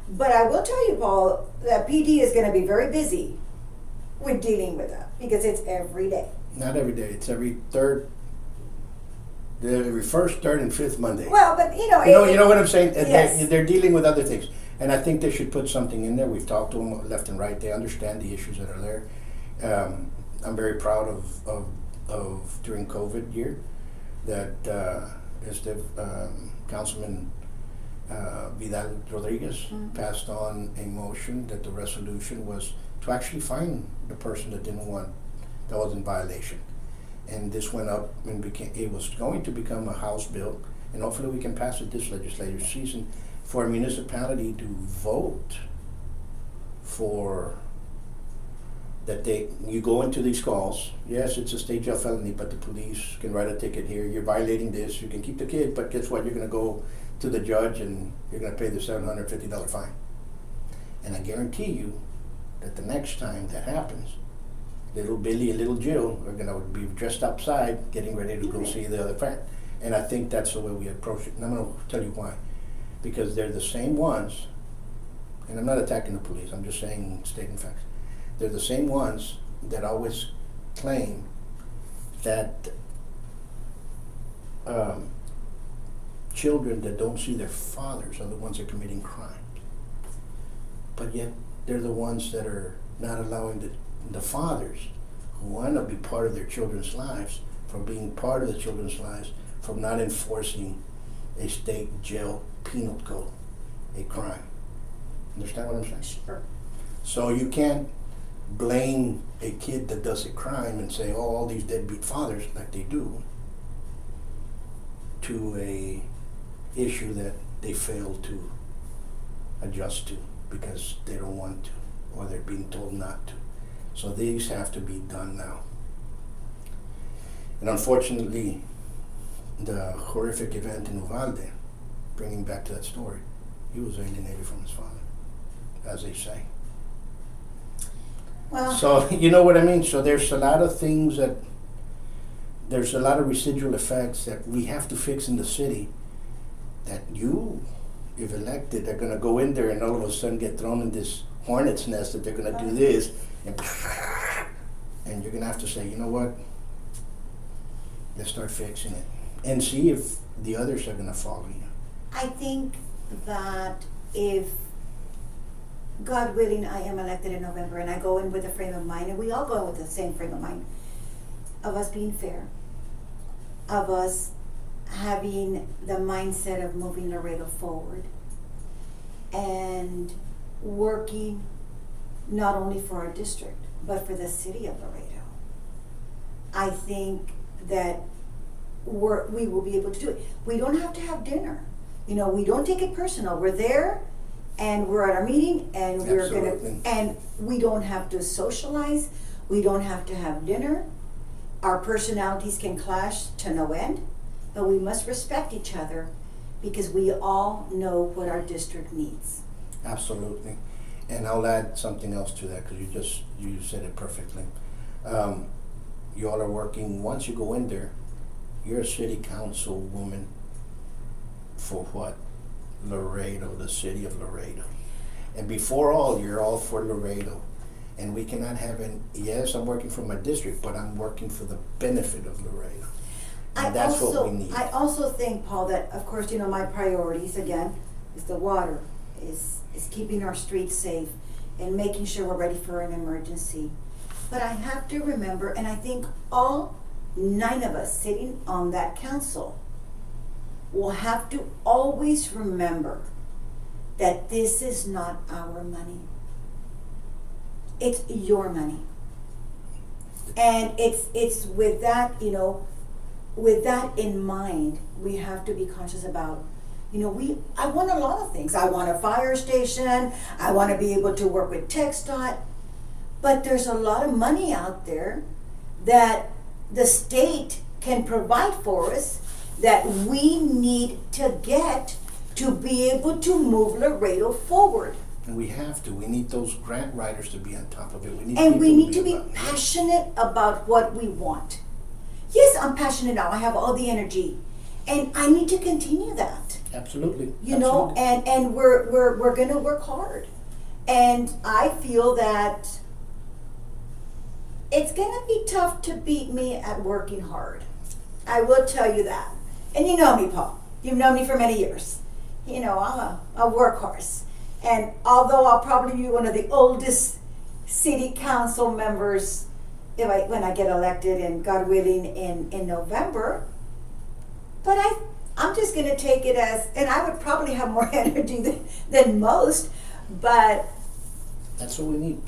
But I will tell you, Paul, that PD is going to be very busy with dealing with that, because it's every day. Not every day. It's every first, third, and fifth Monday. Well, but you know what I'm saying. Yes. They're dealing with other things, and I think they should put something in there. We've talked to them left and right. They understand the issues that are there. I'm very proud of during COVID year that Councilman Vidal Rodriguez passed on a motion that the resolution was to actually fine the person that that was in violation. And this went up and it was going to become a House bill, and hopefully we can pass it this legislative season for a municipality to vote for that you go into these calls. Yes, it's a state jail felony, but the police can write a ticket here. You're violating this. You can keep the kid, but guess what? You're going to go to the judge and you're going to pay the $750 fine. And I guarantee you that the next time that happens, little Billy and little Jill are going to be dressed outside, getting ready to go see the other friend. And I think that's the way we approach it. And I'm going to tell you why. Because they're the same ones, and I'm not attacking the police. I'm just stating facts. They're the same ones that always claim that children that don't see their fathers are the ones that are committing crimes. But yet they're the ones that are not allowing the fathers who want to be part of their children's lives from being part of the children's lives, from not enforcing a state jail penal code, a crime. Understand what I'm saying? Sure. So you can't blame a kid that does a crime and say, oh, all these deadbeat fathers, like they do, to a issue that they fail to adjust to because they don't want to, or they're being told not to. So these have to be done now. And unfortunately, the horrific event in Uvalde, bringing back to that story, he was alienated from his father, as they say. Well, So, you know what I mean? So there's a lot of things there's a lot of residual effects that we have to fix in the city that you, if elected, are going to go in there and all of a sudden get thrown in this hornet's nest that they're going to do this, and you're going to have to say, you know what? Let's start fixing it. And see if the others are going to follow you. I think that if, God willing, I am elected in November and I go in with a frame of mind, and we all go in with the same frame of mind, of us being fair, of us having the mindset of moving Laredo forward and working not only for our district, but for the city of Laredo. I think that we will be able to do it. We don't have to have dinner. You know, we don't take it personal. We're there and we're at our meeting and we're Absolutely. and we don't have to socialize. We don't have to have dinner. Our personalities can clash to no end, but we must respect each other because we all know what our district needs. Absolutely. And I'll add something else to that because you said it perfectly. You all are working, once you go in there, you're a city council woman for what? Laredo, the city of Laredo. And before all, you're all for Laredo. And we cannot have yes, I'm working for my district, but I'm working for the benefit of Laredo. And that's what we need. I also think, Paul, that of course, you know, my priorities again is the water, is keeping our streets safe and making sure we're ready for an emergency. But I have to remember, and I think all 9 of us sitting on that council will have to always remember that this is not our money. It's your money. And it's with that, you know, with that in mind, we have to be conscious about, you know, I want a lot of things. I want a fire station. I want to be able to work with TxDOT. But there's a lot of money out there that the state can provide for us that we need to get to be able to move Laredo forward. And we have to. We need those grant writers to be on top of it. We need to be passionate about what we want. Yes, I'm passionate now. I have all the energy. And I need to continue that. Absolutely. You know, and we're going to work hard. And I feel that it's going to be tough to beat me at working hard. I will tell you that. And you know me, Paul. You've known me for many years. You know, I'm a workhorse. And although I'll probably be one of the oldest city council members when I get elected, and God willing in November. But I'm just gonna take it as, and I would probably have more energy than most, but That's what we need.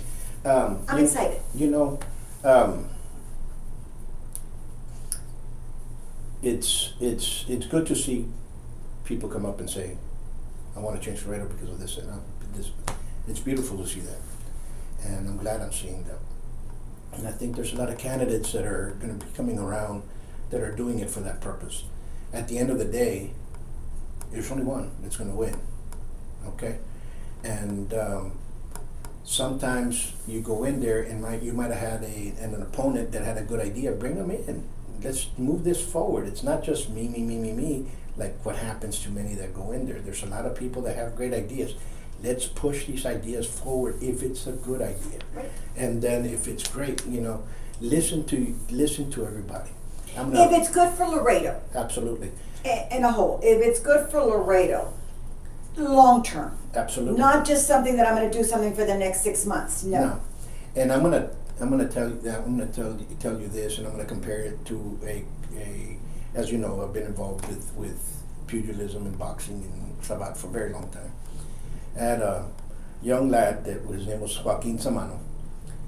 I'm excited. You know, it's good to see people come up and say, I want to change Laredo because of this and this. It's beautiful to see that, and I'm glad I'm seeing that. And I think there's a lot of candidates that are going to be coming around that are doing it for that purpose. At the end of the day, there's only one that's going to win, okay? And sometimes you go in there and you might have had an opponent that had a good idea. Bring them in. Let's move this forward. It's not just me, like what happens to many that go in there. There's a lot of people that have great ideas. Let's push these ideas forward if it's a good idea. Right. And then if it's great, listen to everybody. If it's good for Laredo, Absolutely. in a whole, if it's good for Laredo, long term, Absolutely. not just something that I'm going to do something for the next 6 months. No. And I'm gonna tell you this, and I'm gonna compare it to a as you know, I've been involved with pugilism and boxing and Sabat for a very long time. I had a young lad his name was Joaquin Samano.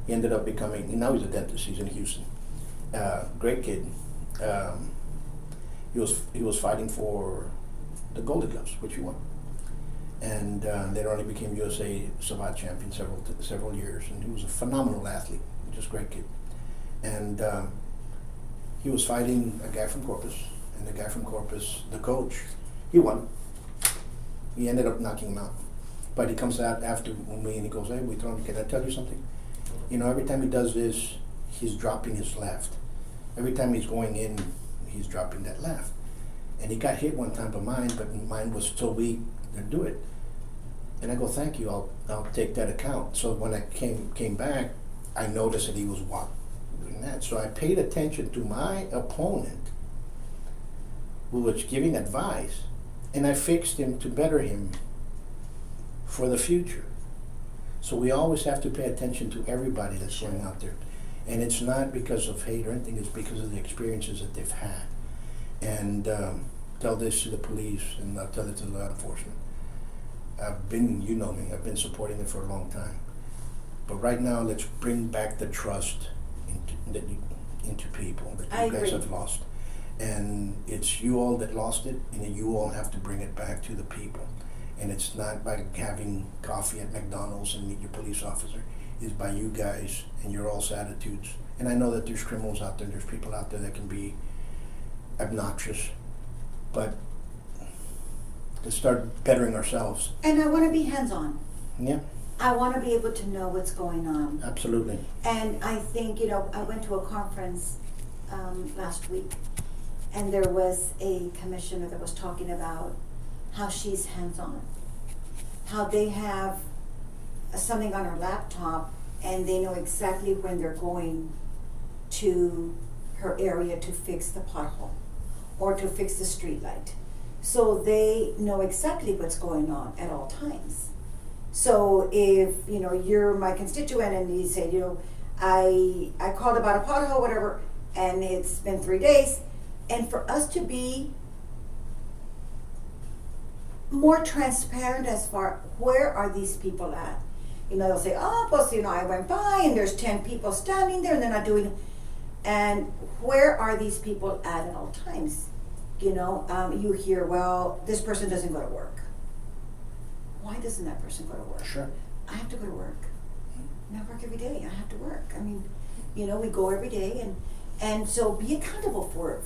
He ended up becoming, now he's a dentist. He's in Houston. Great kid. He was fighting for the Golden Gloves, which he won. And later on he became USA Sabat champion several years, and he was a phenomenal athlete, just a great kid. And he was fighting a guy from Corpus, and the guy from Corpus, the coach, he won. He ended up knocking him out. But he comes out after me and he goes, hey, Buitrón, can I tell you something? Every time he does this, he's dropping his left. Every time he's going in, he's dropping that left. And he got hit one time by mine, but mine was so weak to do it. And I go, thank you, I'll take that account. So when I came back, I noticed that he was doing that. So I paid attention to my opponent, who was giving advice, and I fixed him to better him for the future. So we always have to pay attention to everybody that's going out there. And it's not because of hate or anything, it's because of the experiences that they've had. And tell this to the police, and I'll tell it to law enforcement. You know me, I've been supporting it for a long time. But right now, let's bring back the trust into people that you guys have lost. And it's you all that lost it, and you all have to bring it back to the people. And it's not by having coffee at McDonald's and meet your police officer. It's by you guys and your all's attitudes. And I know that there's criminals out there, there's people out there that can be obnoxious, but to start bettering ourselves. And I want to be hands-on. Yeah. I want to be able to know what's going on. Absolutely. And I think, I went to a conference last week, and there was a commissioner that was talking about how she's hands-on, how they have something on her laptop and they know exactly when they're going to her area to fix the pothole or to fix the street light. So they know exactly what's going on at all times. So if, you're my constituent and you say, I called about a pothole, whatever, and it's been 3 days, and for us to be more transparent as far where are these people at. They'll say, I went by and there's 10 people standing there and they're not doing, and where are these people at all times? You hear, well, this person doesn't go to work. Why doesn't that person go to work? Sure. I have to go to work. I work every day. I have to work. We go every day, and so be accountable for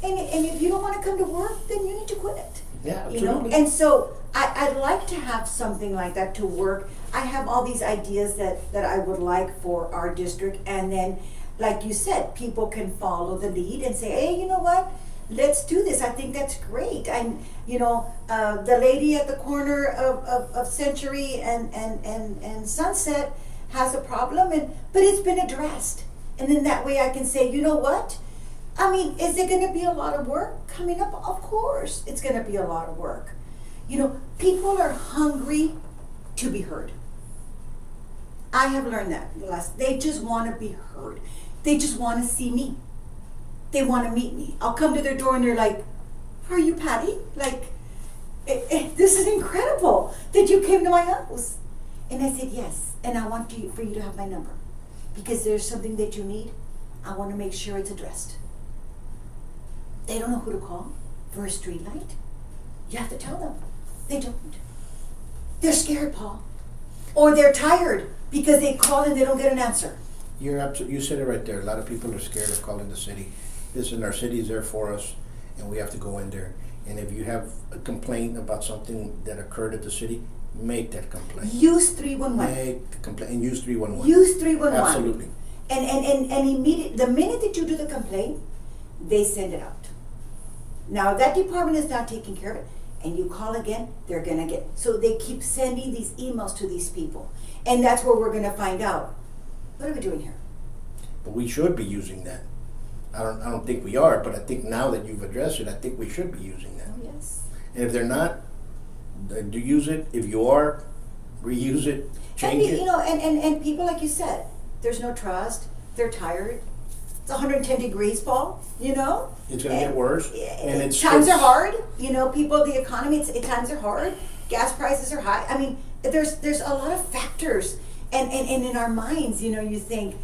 and if you don't want to come to work, then you need to quit. Yeah, absolutely. And so I'd like to have something like that to work. I have all these ideas that I would like for our district, and then, like you said, people can follow the lead and say, hey, you know what? Let's do this. I think that's great. The lady at the corner of Century and Sunset has a problem, but it's been addressed. And then that way I can say, you know what? Is it going to be a lot of work coming up? Of course, it's going to be a lot of work. People are hungry to be heard. I have learned that. They just want to be heard. They just want to see me. They want to meet me. I'll come to their door and they're like, "Are you Patty? Like, this is incredible that you came to my house." And I said, "Yes, and I want for you to have my number. Because there's something that you need, I want to make sure it's addressed." They don't know who to call for a street light. You have to tell them. They don't. They're scared, Paul. Or they're tired because they call and they don't get an answer. You're absolutely, you said it right there. A lot of people are scared of calling the city. Listen, our city is there for us, and we have to go in there. And if you have a complaint about something that occurred at the city, make that complaint. Use 311. Make the complaint and use 311. Use 311. Absolutely. And immediately, the minute that you do the complaint, they send it out. Now, if that department is not taking care of it, and you call again, they're gonna get, so they keep sending these emails to these people. And that's where we're gonna find out, what are we doing here? But we should be using that. I don't think we are, but I think now that you've addressed it, I think we should be using that. Oh, yes. And if they're not, do use it. If you are, reuse it, change it. You know, and people, like you said, there's no trust, they're tired. It's 110 degrees, Paul, you know? It's going to get worse. And times are hard, you know, people, the economy, times are hard. Gas prices are high. I mean, there's a lot of factors. And in our minds, you know, you think,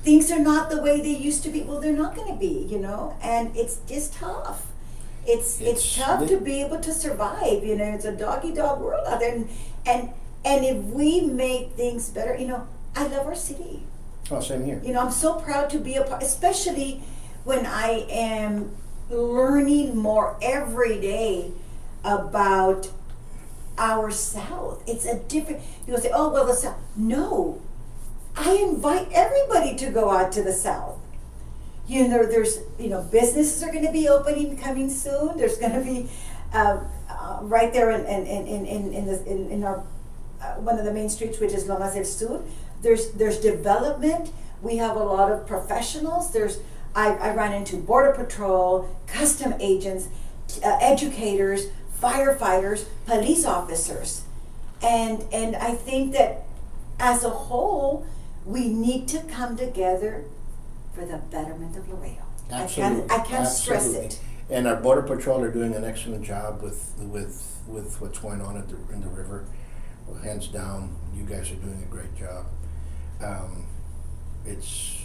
things are not the way they used to be. Well, they're not going to be, you know? And it's just tough. It's tough to be able to survive, you know? It's a dog-eat-dog world out there. And if we make things better, you know, I love our city. Oh, same here. You know, I'm so proud to be a part, especially when I am learning more every day about our South. It's a different, people say, "Oh, well, the South." No, I invite everybody to go out to the South. You know, there's, you know, businesses are going to be opening coming soon. There's going to be right there in our one of the main streets, which is Lomas del Sur. There's development. We have a lot of professionals. I ran into Border Patrol, custom agents, educators, firefighters, police officers, and I think that as a whole, we need to come together for the betterment of Laredo. Absolutely. I can't stress it. And our Border Patrol are doing an excellent job with what's going on in the river. Well, hands down, you guys are doing a great job. It's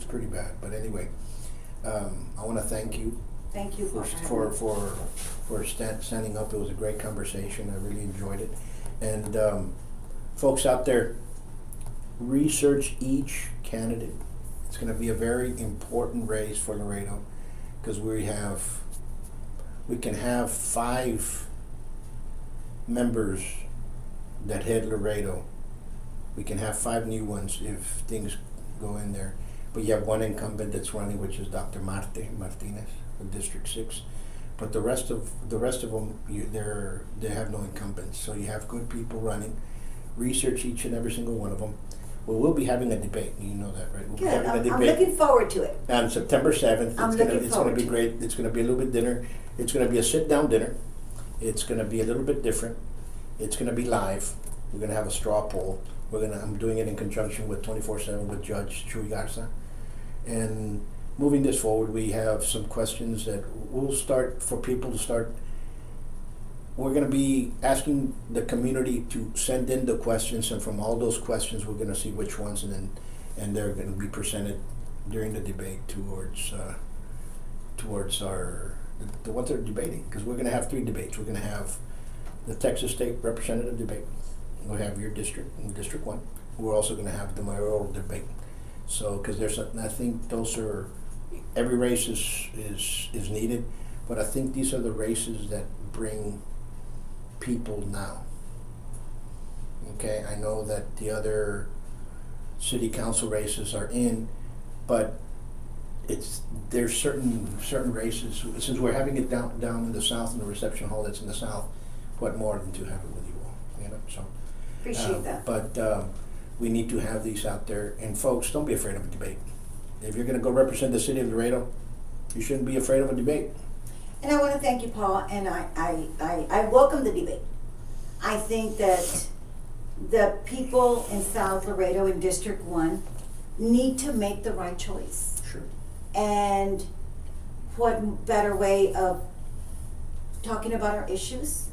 pretty bad, but anyway, I want to thank you. Thank you for standing up. It was a great conversation. I really enjoyed it. And folks out there, research each candidate. It's going to be a very important race for Laredo because we can have 5 members that head Laredo. We can have 5 new ones if things go in there. But you have one incumbent that's running, which is Dr. Martinez of District 6. But the rest of them, they have no incumbents. So you have good people running. Research each and every single one of them. Well, we'll be having a debate. You know that, right? We'll be having a debate. I'm looking forward to it. On September 7th. It's going to be great. It's going to be a little bit dinner. It's going to be a sit-down dinner. It's going to be a little bit different. It's going to be live. We're going to have a straw poll. I'm doing it in conjunction with 24/7 with Judge Chuy Garza. And moving this forward, we have some questions that we'll start for people to start. We're going to be asking the community to send in the questions, and from all those questions, we're going to see which ones, and they're going to be presented during the debate towards the ones that are debating, because we're going to have 3 debates. We're going to have the Texas State Representative debate. We'll have your district, District 1. We're also going to have the mayoral debate. So, because I think those are, every race is needed, but I think these are the races that bring people now. Okay, I know that the other city council races are in, but there's certain races. Since we're having it down in the south in the reception hall that's in the south, what more than to have it with you all, you know? So Appreciate that. But we need to have these out there. And folks, don't be afraid of a debate. If you're going to go represent the city of Laredo, you shouldn't be afraid of a debate. And I want to thank you, Paul, and I welcome the debate. I think that the people in South Laredo in District 1 need to make the right choice. Sure. And what better way of talking about our issues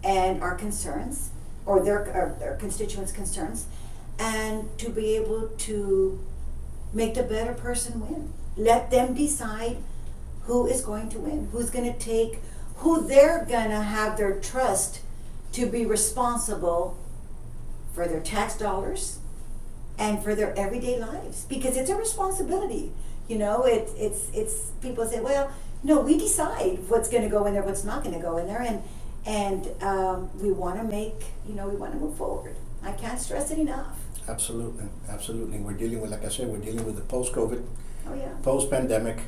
and our concerns, or their constituents' concerns, and to be able to make the better person win. Let them decide who is going to win, who's going to take, who they're going to have their trust to be responsible for their tax dollars and for their everyday lives, because it's a responsibility. You know, it's people say, well, no, we decide what's going to go in there, what's not going to go in there, and we want to make, we want to move forward. I can't stress it enough. Absolutely, absolutely. We're dealing with, like I said, we're dealing with the post-COVID, Oh yeah. post-pandemic.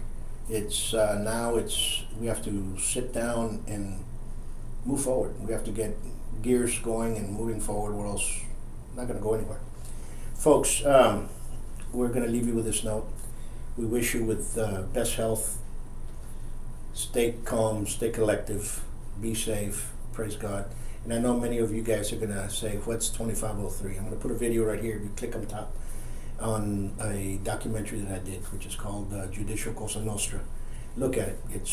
It's we have to sit down and move forward. We have to get gears going and moving forward, or else we're not going to go anywhere. Folks, we're going to leave you with this note. We wish you with best health. Stay calm, stay collective, be safe, praise God. And I know many of you guys are going to say, what's 2503? I'm going to put a video right here. If you click on top on a documentary that I did, which is called Judicial Cosa Nostra. Look at it.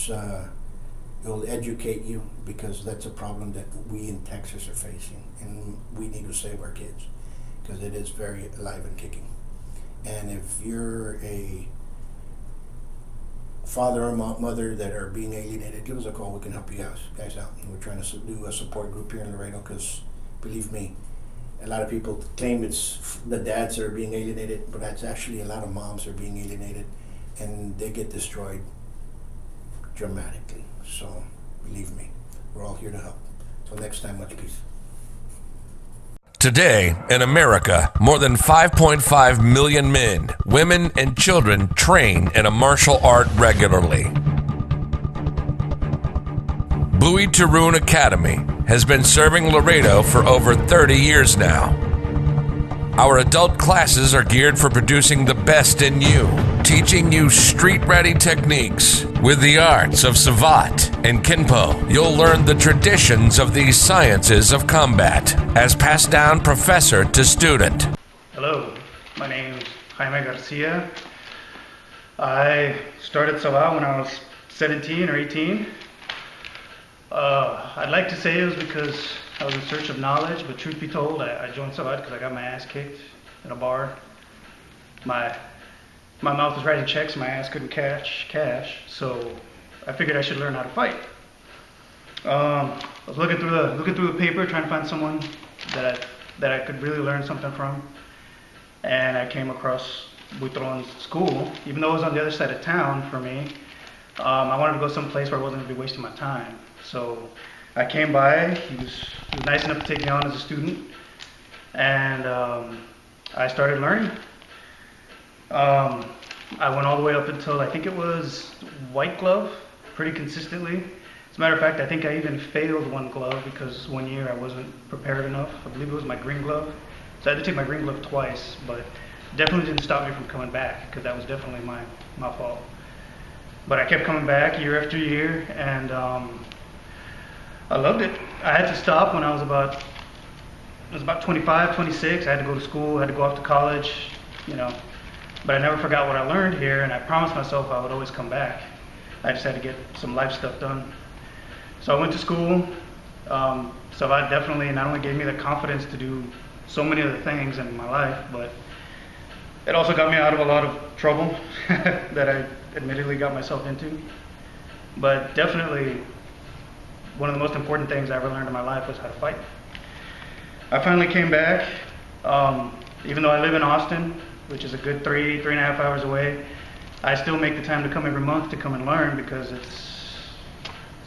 It'll educate you, because that's a problem that we in Texas are facing, and we need to save our kids, because it is very alive and kicking. And if you're a father or mother that are being alienated, give us a call. We can help you guys out. And we're trying to do a support group here in Laredo, because believe me, a lot of people claim it's the dads that are being alienated, but that's actually a lot of moms are being alienated, and they get destroyed dramatically. So believe me, we're all here to help. Till next time, much peace. Today, in America, more than 5.5 million men, women, and children train in a martial art regularly. Buitrón Academy has been serving Laredo for over 30 years now. Our adult classes are geared for producing the best in you, teaching you street-ready techniques. With the arts of Savate and Kinpo, you'll learn the traditions of these sciences of combat, as passed down professor to student. Hello, my name is Jaime Garcia. I started Savate when I was 17 or 18. I'd like to say it was because I was in search of knowledge, but truth be told, I joined Savate because I got my ass kicked in a bar. My mouth was writing checks, my ass couldn't cash, so I figured I should learn how to fight. I was looking through the paper, trying to find someone that I could really learn something from, and I came across Buitrón's school. Even though it was on the other side of town for me, I wanted to go someplace where I wasn't going to be wasting my time. So I came by. He was nice enough to take me on as a student, and I started learning. I went all the way up until I think it was white glove, pretty consistently. As a matter of fact, I think I even failed one glove because one year I wasn't prepared enough. I believe it was my green glove. So I had to take my green glove twice, but definitely didn't stop me from coming back, because that was definitely my fault. But I kept coming back year after year, and I loved it. I had to stop when I was about 25, 26. I had to go to school, I had to go off to college, but I never forgot what I learned here, and I promised myself I would always come back. I just had to get some life stuff done. So I went to school. Savate definitely not only gave me the confidence to do so many other things in my life, but it also got me out of a lot of trouble that I admittedly got myself into. But definitely one of the most important things I ever learned in my life was how to fight. I finally came back, even though I live in Austin, which is a good 3.5 hours away. I still make the time to come every month to come and learn, because it's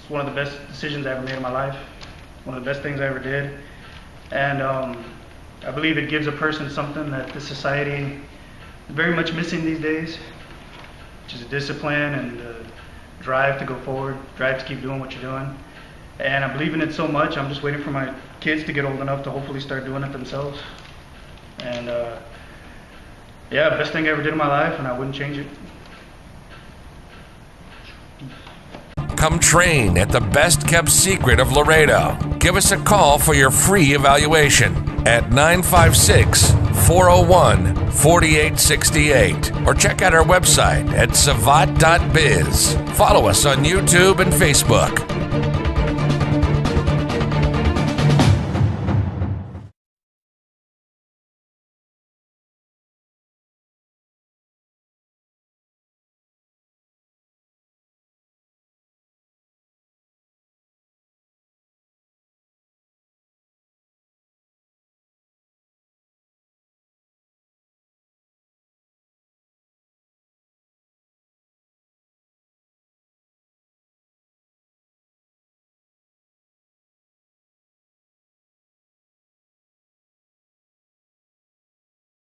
one of the best decisions I ever made in my life, one of the best things I ever did. And I believe it gives a person something that the society is very much missing these days, which is a discipline and a drive to go forward, drive to keep doing what you're doing. And I believe in it so much, I'm just waiting for my kids to get old enough to hopefully start doing it themselves. And yeah, best thing I ever did in my life, and I wouldn't change it. Come train at the best kept secret of Laredo. Give us a call for your free evaluation at 956 401-4868 or check out our website at savat.biz. Follow us on YouTube and Facebook.